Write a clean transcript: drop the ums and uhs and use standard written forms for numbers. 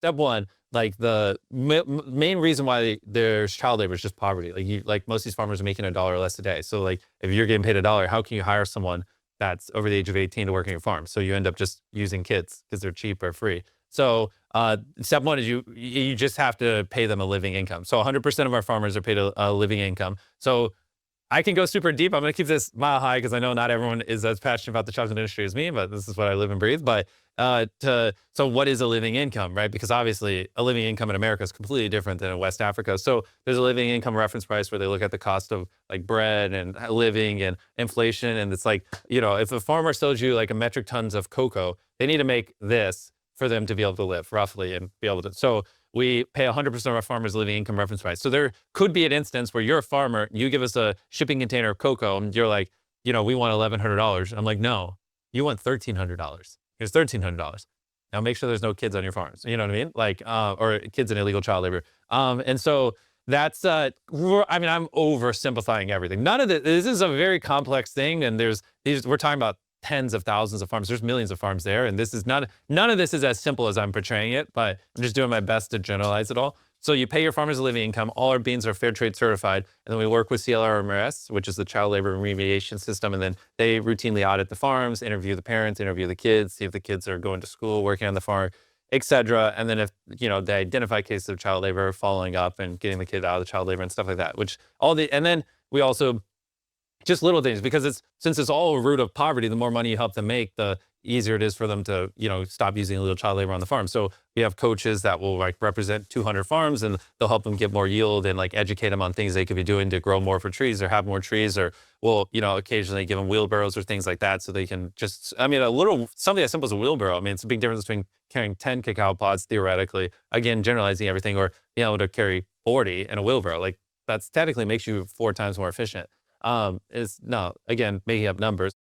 step one, like the main reason why there's child labor is just poverty. Like most of these farmers are making $1 less a day. So like if you're getting paid $1, how can you hire someone that's over the age of 18 to work in your farm? So you end up just using kids because they're cheap or free. So step one is you just have to pay them a living income. So 100% of our farmers are paid a living income. So I can go super deep. I'm going to keep this mile high because I know not everyone is as passionate about the chocolate industry as me, but this is what I live and breathe. But so what is a living income, right? Because obviously a living income in America is completely different than in West Africa. So there's a living income reference price where they look at the cost of like bread and living and inflation. And it's like, if a farmer sells you like a metric tons of cocoa, they need to make this for them to be able to live roughly and be able to. So we pay 100% of our farmers living income reference price. So there could be an instance where you're a farmer, you give us a shipping container of cocoa, and you're like, we want $1,100. I'm like, no, you want $1,300. Here's $1,300. Now make sure there's no kids on your farms. You know what I mean? Like, or kids in illegal child labor. And so that's, I'm oversimplifying everything. None of this is a very complex thing. And we're talking about tens of thousands of farms. There's millions of farms there. And none of this is as simple as I'm portraying it, but I'm just doing my best to generalize it all. So you pay your farmers a living income. All our beans are fair trade certified. And then we work with CLRS, which is the child labor remediation system. And then they routinely audit the farms, interview the parents, interview the kids, see if the kids are going to school, working on the farm, et cetera. And then if, they identify cases of child labor, following up and getting the kid out of the child labor and stuff like that, and then we also just little things, because since it's all a root of poverty, the more money you help them make, the easier it is for them to, stop using illegal child labor on the farm. So we have coaches that will like represent 200 farms, and they'll help them get more yield and like educate them on things they could be doing to grow more for trees or have more trees, or we'll, occasionally give them wheelbarrows or things like that. So they can just, something as simple as a wheelbarrow. It's a big difference between carrying 10 cacao pods theoretically, again, generalizing everything, or being able to carry 40 in a wheelbarrow. Like that's technically makes you 4 times more efficient. Is no, again, making up numbers.